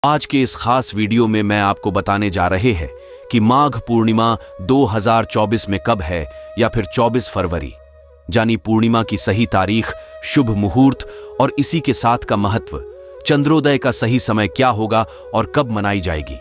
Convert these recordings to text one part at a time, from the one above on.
आज के इस खास वीडियो में मैं आपको बताने जा रहे हैं कि माघ पूर्णिमा 2024 में कब है या फिर 24 फरवरी, यानी पूर्णिमा की सही तारीख, शुभ मुहूर्त और इसी के साथ का महत्व, चंद्रोदय का सही समय क्या होगा और कब मनाई जाएगी।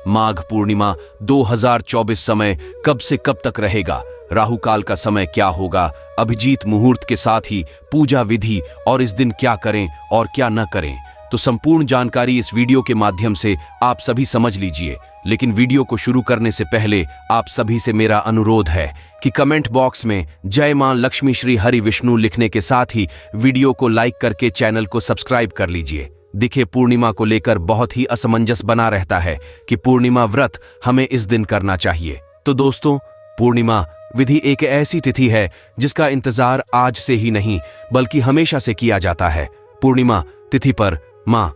माघ पूर्णिमा 2024 समय कब से कब तक रहेगा, राहु काल का समय क्या होगा, अभिजीत मुहूर्त के साथ ही पूजा विधि और इस दिन क्या करें और क्या न करें, तो संपूर्ण जानकारी इस वीडियो के माध्यम से आप सभी समझ लीजिए। लेकिन वीडियो को शुरू करने से पहले आप सभी से मेरा अनुरोध है कि कमेंट बॉक्स में जय मां लक्ष्मी श्री हरि विष्णु लिखने के साथ ही वीडियो को लाइक करके चैनल को सब्सक्राइब कर लीजिए। देखिए, पूर्णिमा को लेकर बहुत ही असमंजस बना रहता है कि पूर्णिमा व्रत हमें इस दिन करना चाहिए। तो दोस्तों, पूर्णिमा विधि एक ऐसी तिथि है जिसका इंतजार आज से ही नहीं बल्कि हमेशा से किया जाता है। पूर्णिमा तिथि पर मां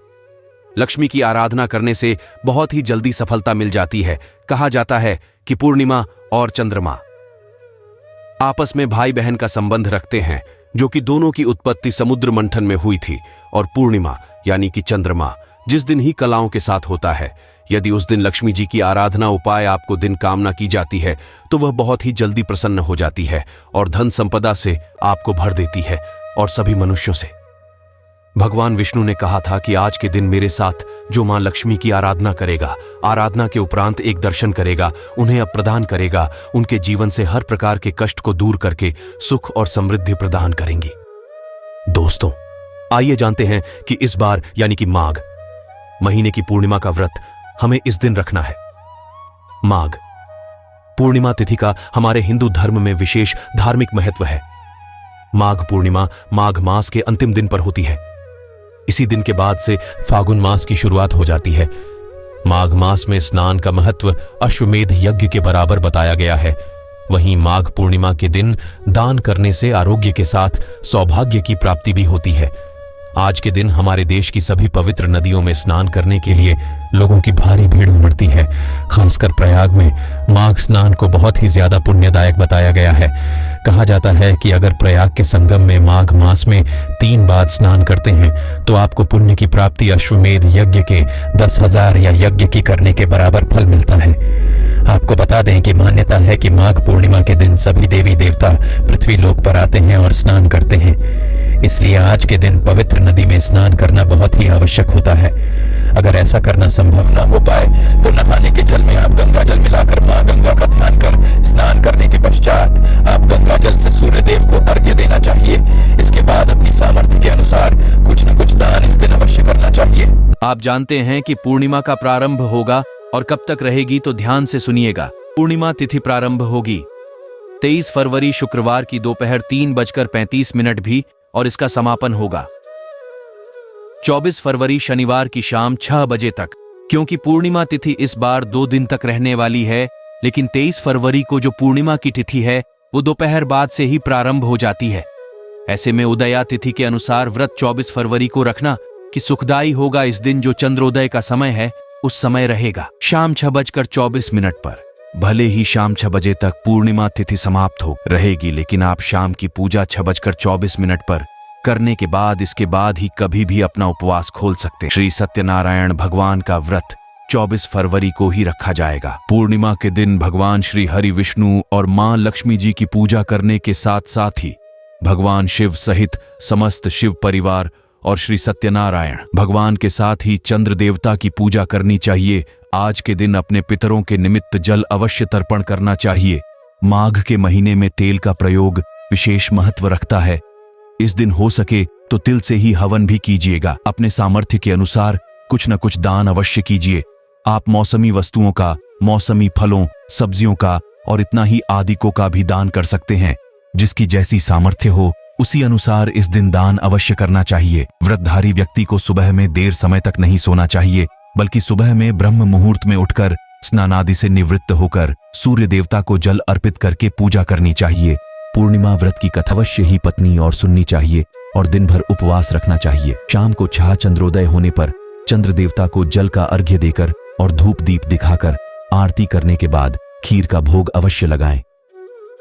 लक्ष्मी की आराधना करने से बहुत ही जल्दी सफलता मिल जाती है। कहा जाता है कि पूर्णिमा और चंद्रमा आपस में भाई बहन का संबंध रखते हैं, जो कि दोनों की उत्पत्ति समुद्र मंथन में हुई थी। और पूर्णिमा यानी कि चंद्रमा जिस दिन ही कलाओं के साथ होता है। यदि उस दिन लक्ष्मी जी की आराधना उपाय आपको दिन कामना की जाती है तो वह बहुत ही जल्दी प्रसन्न हो जाती है और धन संपदा से आपको भर देती है और सभी मनुष्यों से। भगवान विष्णु ने कहा था कि आज के दिन मेरे साथ जो मां लक्ष्मी की आराधना करेगा, आराधना के उपरांत एक दर्शन करेगा, उन्हें अब प्रदान करेगा, उनके जीवन से हर प्रकार के कष्ट को दूर करके सुख और समृद्धि प्रदान करेंगी। दोस्तों, आइए जानते हैं कि इस बार यानी कि माघ महीने की पूर्णिमा का व्रत हमें इस दिन रखना है। माघ पूर्णिमा तिथि का हमारे हिंदू धर्म में विशेष धार्मिक महत्व है। माघ पूर्णिमा माघ मास के अंतिम दिन पर होती है। इसी दिन के बाद से फागुन मास की शुरुआत हो जाती है। माघ मास में स्नान का महत्व अश्वमेध यज्ञ के बराबर बताया गया है। वहीं माघ पूर्णिमा के दिन दान करने से आरोग्य के साथ सौभाग्य की प्राप्ति भी होती है। आज के दिन हमारे देश की सभी पवित्र नदियों में स्नान करने के लिए लोगों की भारी भीड़ उमड़ती है। खासकर प्रयाग में माघ स्नान को बहुत ही ज्यादा पुण्यदायक बताया गया है। कहा जाता है कि अगर प्रयाग के संगम में माघ मास में 3 बार स्नान करते हैं तो आपको पुण्य की प्राप्ति अश्वमेध यज्ञ के 10,000 या यज्ञ की करने के बराबर फल मिलता है। आपको बता दें कि मान्यता है कि माघ पूर्णिमा के दिन सभी देवी देवता पृथ्वी लोक पर आते हैं और स्नान करते हैं। इसलिए आज के दिन पवित्र नदी में स्नान करना बहुत ही आवश्यक होता है। अगर ऐसा करना संभव न हो पाए तो नहाने के जल में आप गंगा जल मिलाकर मां गंगा का ध्यान कर स्नान करने के पश्चात आप गंगा जल से सूर्य देव को अर्घ्य देना चाहिए। इसके बाद अपनी सामर्थ्य के अनुसार कुछ न कुछ दान इस दिन अवश्य करना चाहिए। आप जानते हैं कि पूर्णिमा का प्रारंभ होगा और कब तक रहेगी, तो ध्यान से सुनिएगा। पूर्णिमा तिथि प्रारंभ होगी 23 फरवरी शुक्रवार की दोपहर 3:35 भी और इसका समापन होगा 24 फरवरी शनिवार की शाम 6 बजे तक। क्योंकि पूर्णिमा तिथि इस बार 2 दिन तक रहने वाली है, लेकिन 23 फरवरी को जो पूर्णिमा की तिथि है वो दोपहर बाद से ही प्रारंभ हो जाती है। ऐसे में उदया तिथि के अनुसार व्रत 24 फरवरी को रखना कि सुखदायी होगा। इस दिन जो चंद्रोदय का समय है उस समय रहेगा शाम 6:24 पर। भले ही शाम 6 बजे तक पूर्णिमा तिथि समाप्त हो रहेगी, लेकिन आप शाम की पूजा 6:24 पर करने के बाद इसके बाद ही कभी भी अपना उपवास खोल सकते हैं। श्री सत्यनारायण भगवान का व्रत 24 फरवरी को ही रखा जाएगा। पूर्णिमा के दिन भगवान श्री हरि विष्णु और मां लक्ष्मी जी की पूजा करने के साथ साथ ही भगवान शिव सहित समस्त शिव परिवार और श्री सत्यनारायण भगवान के साथ ही चंद्र देवता की पूजा करनी चाहिए। आज के दिन अपने पितरों के निमित्त जल अवश्य तर्पण करना चाहिए। माघ के महीने में तेल का प्रयोग विशेष महत्व रखता है। इस दिन हो सके तो तिल से ही हवन भी कीजिएगा। अपने सामर्थ्य के अनुसार कुछ न कुछ दान अवश्य कीजिए। आप मौसमी वस्तुओं का, मौसमी फलों, सब्जियों का और इतना ही आदिकों का भी दान कर सकते हैं। जिसकी जैसी सामर्थ्य हो उसी अनुसार इस दिन दान अवश्य करना चाहिए। व्रतधारी व्यक्ति को सुबह में देर समय तक नहीं सोना चाहिए, बल्कि सुबह में ब्रह्म मुहूर्त में उठकर स्नानादि से निवृत्त होकर सूर्य देवता को जल अर्पित करके पूजा करनी चाहिए। पूर्णिमा व्रत की कथा अवश्य ही पत्नी और सुननी चाहिए और दिन भर उपवास रखना चाहिए। शाम को छह चंद्रोदय होने पर चंद्र देवता को जल का अर्घ्य देकर और धूप दीप दिखाकर आरती करने के बाद खीर का भोग अवश्य लगाएं।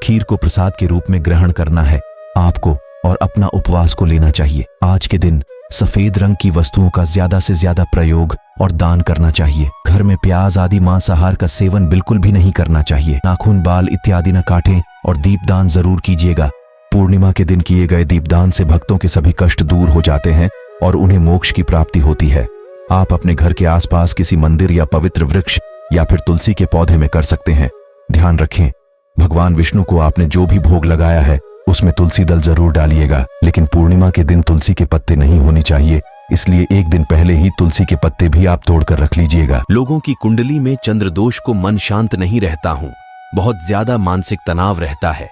खीर को प्रसाद के रूप में ग्रहण करना है आपको और अपना उपवास को लेना चाहिए। आज के दिन सफेद रंग की वस्तुओं का ज्यादा से ज्यादा प्रयोग और दान करना चाहिए। घर में प्याज आदि मांसाहार का सेवन बिल्कुल भी नहीं करना चाहिए। नाखून, बाल इत्यादि न काटें और दीपदान जरूर कीजिएगा। पूर्णिमा के दिन किए गए दीपदान से भक्तों के सभी कष्ट दूर हो जाते हैं और उन्हें मोक्ष की प्राप्ति होती है। आप अपने घर के आसपास किसी मंदिर या पवित्र वृक्ष या फिर तुलसी के पौधे में कर सकते हैं। ध्यान रखें, भगवान विष्णु को आपने जो भी भोग लगाया है उसमें तुलसी दल जरूर डालिएगा, लेकिन पूर्णिमा के दिन तुलसी के पत्ते नहीं होने चाहिए, इसलिए एक दिन पहले ही तुलसी के पत्ते भी आप तोड़कर रख लीजिएगा। लोगों की कुंडली में चंद्र दोष को मन शांत नहीं रहता हूँ, बहुत ज्यादा मानसिक तनाव रहता है।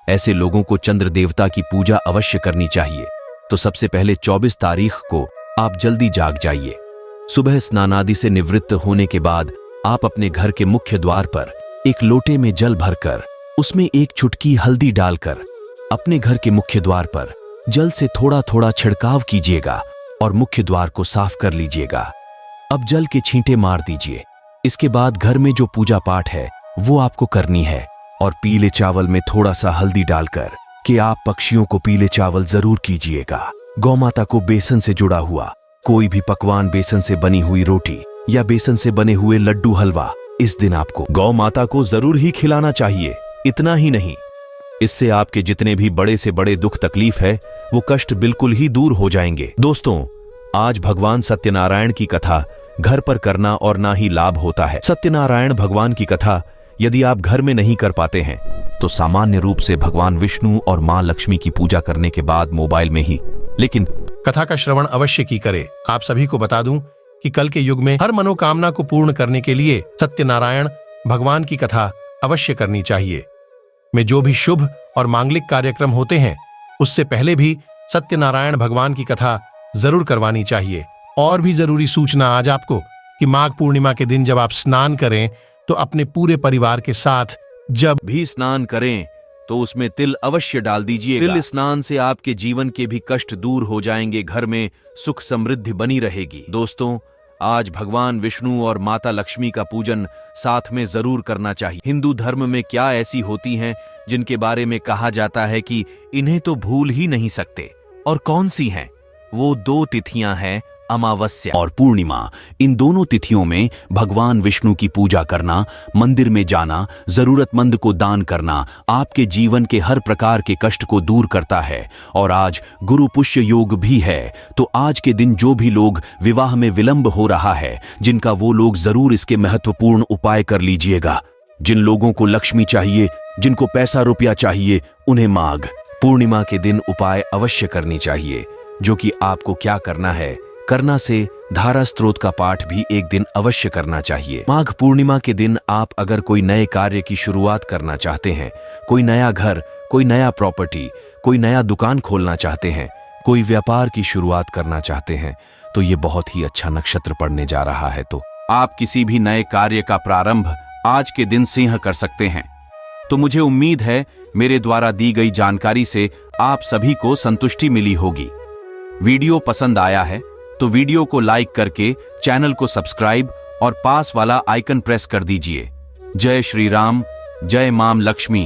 ऐसे लोगों को चंद्र देवता की पूजा अवश्य करनी चाहिए। तो सबसे पहले 24 तारीख को आप जल्दी जाग जाइए। सुबह स्नानादि से निवृत्त होने के बाद आप अपने घर के मुख्य द्वार पर एक लोटे में जल भरकर उसमें एक चुटकी हल्दी डालकर अपने घर के मुख्य द्वार पर जल से थोड़ा थोड़ा छिड़काव कीजिएगा और मुख्य द्वार को साफ कर लीजिएगा। अब जल के छींटे मार दीजिए। इसके बाद घर में जो पूजा पाठ है वो आपको करनी है और पीले चावल में थोड़ा सा हल्दी डालकर कि आप पक्षियों को पीले चावल जरूर कीजिएगा। गौ माता को बेसन से जुड़ा हुआ कोई भी पकवान, बेसन से बनी हुई रोटी या बेसन से बने हुए लड्डू हलवा इस दिन आपको गौ माता को जरूर ही खिलाना चाहिए। इतना ही नहीं, इससे आपके जितने भी बड़े से बड़े दुख तकलीफ है वो कष्ट बिल्कुल ही दूर हो जाएंगे। दोस्तों, आज भगवान सत्यनारायण की कथा घर पर करना और ना ही लाभ होता है। सत्यनारायण भगवान की कथा यदि आप घर में नहीं कर पाते हैं तो सामान्य रूप से भगवान विष्णु और मां लक्ष्मी की पूजा करने के बाद मोबाइल में ही, लेकिन कथा का श्रवण अवश्य की करे। आप सभी को बता दूं कि कल के युग में हर मनोकामना को पूर्ण करने के लिए सत्यनारायण भगवान की कथा अवश्य करनी चाहिए। में जो भी शुभ और मांगलिक कार्यक्रम होते हैं उससे पहले भी सत्यनारायण भगवान की कथा जरूर करवानी चाहिए। और भी जरूरी सूचना आज आपको कि माघ पूर्णिमा के दिन जब आप स्नान करें तो अपने पूरे परिवार के साथ जब भी स्नान करें तो उसमें तिल अवश्य डाल दीजिएगा। तिल स्नान से आपके जीवन के भी कष्ट दूर हो जाएंगे, घर में सुख समृद्धि बनी रहेगी। दोस्तों, आज भगवान विष्णु और माता लक्ष्मी का पूजन साथ में जरूर करना चाहिए। हिंदू धर्म में क्या ऐसी होती हैं जिनके बारे में कहा जाता है कि इन्हें तो भूल ही नहीं सकते, और कौन सी हैं? वो 2 तिथियां हैं, अमावस्या और पूर्णिमा। इन दोनों तिथियों में भगवान विष्णु की पूजा करना, मंदिर में जाना, जरूरतमंद को दान करना आपके जीवन के हर प्रकार के कष्ट को दूर करता है। और आज गुरु पुष्य योग भी है, तो आज के दिन जो भी लोग विवाह में विलंब हो रहा है जिनका, वो लोग जरूर इसके महत्वपूर्ण उपाय कर लीजिएगा। जिन लोगों को लक्ष्मी चाहिए, जिनको पैसा रुपया चाहिए, उन्हें माघ पूर्णिमा के दिन उपाय अवश्य करनी चाहिए। जो कि आपको क्या करना है, करना से धारा स्त्रोत का पाठ भी एक दिन अवश्य करना चाहिए। माघ पूर्णिमा के दिन आप अगर कोई नए कार्य की शुरुआत करना चाहते हैं, कोई नया घर, कोई नया प्रॉपर्टी, कोई नया दुकान खोलना चाहते हैं, कोई व्यापार की शुरुआत करना चाहते हैं, तो ये बहुत ही अच्छा नक्षत्र पड़ने जा रहा है। तो आप किसी भी नए कार्य का प्रारंभ आज के दिन से ही कर सकते हैं। तो मुझे उम्मीद है मेरे द्वारा दी गई जानकारी से आप सभी को संतुष्टि मिली होगी। वीडियो पसंद आया है तो वीडियो को लाइक करके चैनल को सब्सक्राइब और पास वाला आइकन प्रेस कर दीजिए। जय श्री राम, जय मां लक्ष्मी।